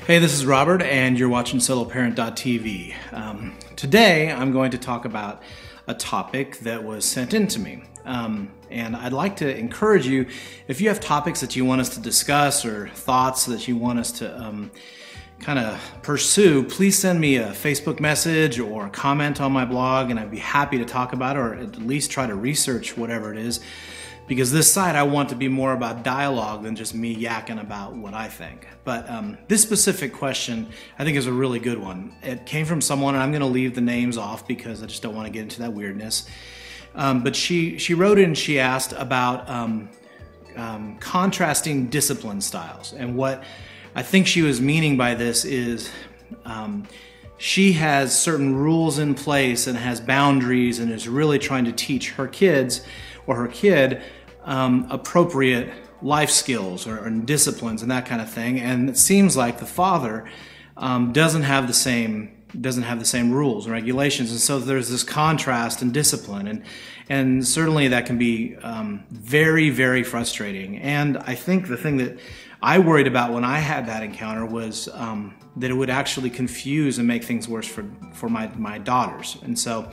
Hey, this is Robert, and you're watching SoloParent.tv. Today, I'm going to talk about a topic that was sent in to me. And I'd like to encourage you, if you have topics that you want us to discuss or thoughts that you want us to kind of pursue, please send me a Facebook message or a comment on my blog, and I'd be happy to talk about it, or at least try to research whatever it is. Because this site, I want to be more about dialogue than just me yakking about what I think. But this specific question, I think, is a really good one. It came from someone, and I'm going to leave the names off because I just don't want to get into that weirdness. But she wrote in, she asked about contrasting discipline styles. And what I think she was meaning by this is she has certain rules in place and has boundaries and is really trying to teach her kids or her kid appropriate life skills or disciplines and that kind of thing. And it seems like the father doesn't have the same rules and regulations, and so there's this contrast in discipline, and certainly that can be very, very frustrating. And I think the thing that I worried about when I had that encounter was that it would actually confuse and make things worse for my daughters. And so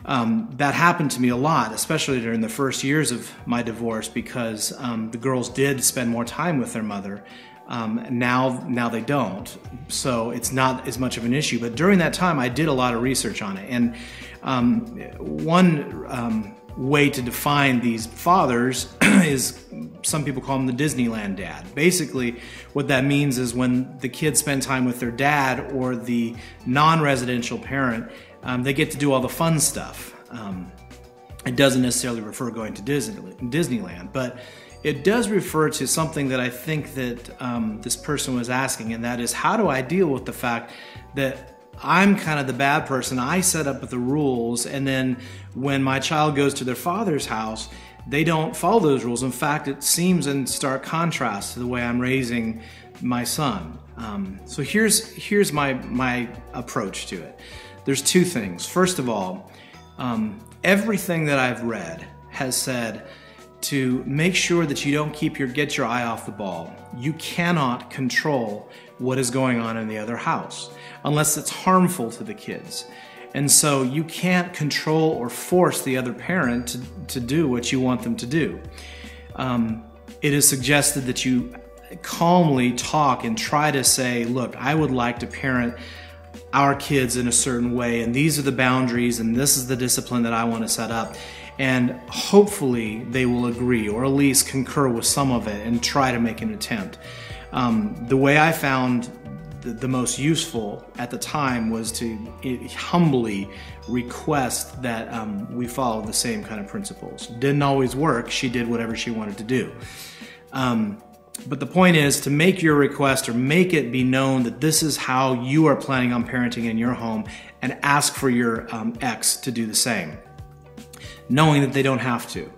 that happened to me a lot, especially during the first years of my divorce, because the girls did spend more time with their mother. Now they don't, so it's not as much of an issue. But during that time, I did a lot of research on it, and one way to define these fathers is, some people call them the Disneyland dad. Basically, what that means is when the kids spend time with their dad or the non-residential parent, they get to do all the fun stuff. It doesn't necessarily refer going to Disneyland, but it does refer to something that I think that this person was asking, and that is, how do I deal with the fact that I'm kind of the bad person? I set up the rules, and then when my child goes to their father's house, they don't follow those rules. In fact, it seems in stark contrast to the way I'm raising my son. So here's my approach to it. There's two things. First of all, everything that I've read has said to make sure that you don't get your eye off the ball. You cannot control what is going on in the other house unless it's harmful to the kids. And so you can't control or force the other parent to do what you want them to do. It is suggested that you calmly talk and try to say, look, I would like to parent our kids in a certain way, and these are the boundaries, and this is the discipline that I want to set up. And hopefully they will agree, or at least concur with some of it, and try to make an attempt. The way I found the most useful at the time was to humbly request that we follow the same kind of principles. Didn't always work. She did whatever she wanted to do. But the point is to make your request, or make it be known that this is how you are planning on parenting in your home, and ask for your ex to do the same, knowing that they don't have to.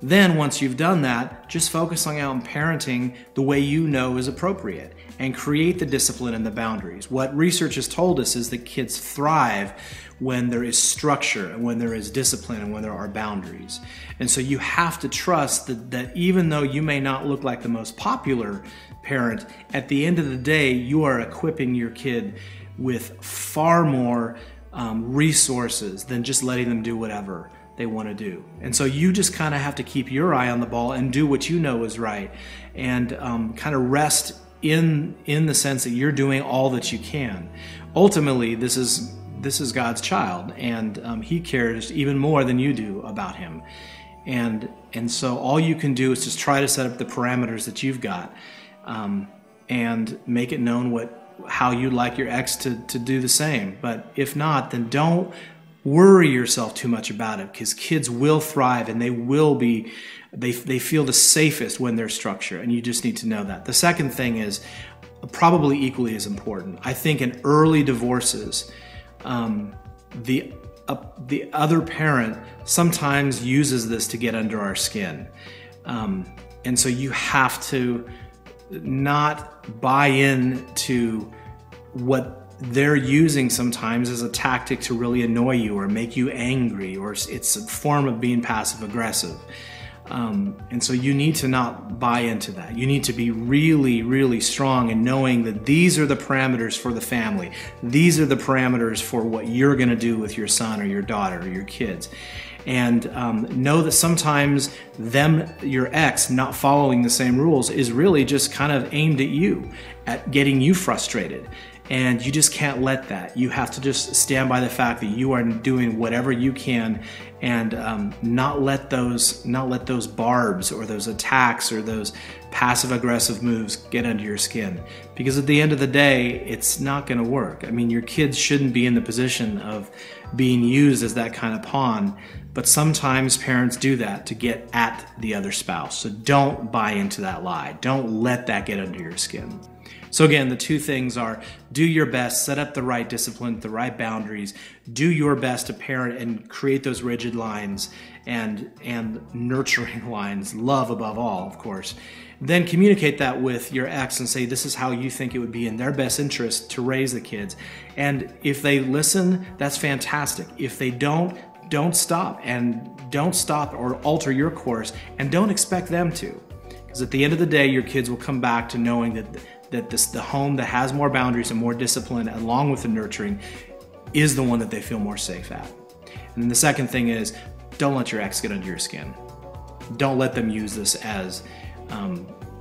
Then once you've done that, just focus on parenting the way you know is appropriate, and create the discipline and the boundaries. What research has told us is that kids thrive when there is structure, and when there is discipline, and when there are boundaries. And so you have to trust that even though you may not look like the most popular parent, at the end of the day, you are equipping your kid with far more resources than just letting them do whatever they want to do. And so you just kind of have to keep your eye on the ball and do what you know is right, and kind of rest in the sense that you're doing all that you can. Ultimately, this is God's child, and He cares even more than you do about him. And so all you can do is just try to set up the parameters that you've got, and make it known how you'd like your ex to do the same. But if not, then don't worry yourself too much about it, because kids will thrive, and they feel the safest when they're structured, and you just need to know that. The second thing is probably equally as important. I think in early divorces, the other parent sometimes uses this to get under our skin. And so you have to not buy into what they're using sometimes as a tactic to really annoy you or make you angry, or it's a form of being passive aggressive. And so you need to not buy into that. You need to be really, really strong in knowing that these are the parameters for the family. These are the parameters for what you're going to do with your son or your daughter or your kids. And know that sometimes your ex not following the same rules is really just kind of aimed at you, at getting you frustrated. And you just can't let that. You have to just stand by the fact that you are doing whatever you can, and not let those barbs or those attacks or those passive aggressive moves get under your skin. Because at the end of the day, it's not going to work. I mean, your kids shouldn't be in the position of being used as that kind of pawn, but sometimes parents do that to get at the other spouse. So don't buy into that lie. Don't let that get under your skin. So again, the two things are: do your best, set up the right discipline, the right boundaries, do your best to parent and create those rigid lines and nurturing lines, love above all, of course. Then communicate that with your ex and say, this is how you think it would be in their best interest to raise the kids. And if they listen, that's fantastic. If they don't stop, and don't stop or alter your course, and don't expect them to. Because at the end of the day, your kids will come back to knowing that the home that has more boundaries and more discipline along with the nurturing is the one that they feel more safe at. And then the second thing is, don't let your ex get under your skin. Don't let them use this as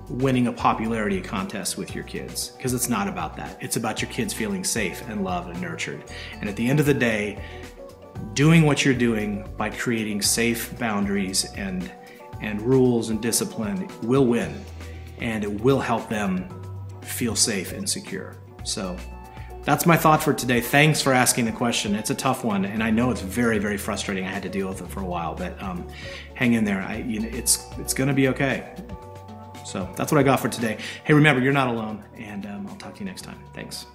winning a popularity contest with your kids, because it's not about that. It's about your kids feeling safe and loved and nurtured. And at the end of the day, doing what you're doing by creating safe boundaries and rules and discipline will win, and it will help them feel safe and secure. So that's my thought for today. Thanks for asking the question. It's a tough one, and I know it's very, very frustrating. I had to deal with it for a while, but hang in there. It's going to be okay. So that's what I got for today. Hey, remember, you're not alone, and I'll talk to you next time. Thanks.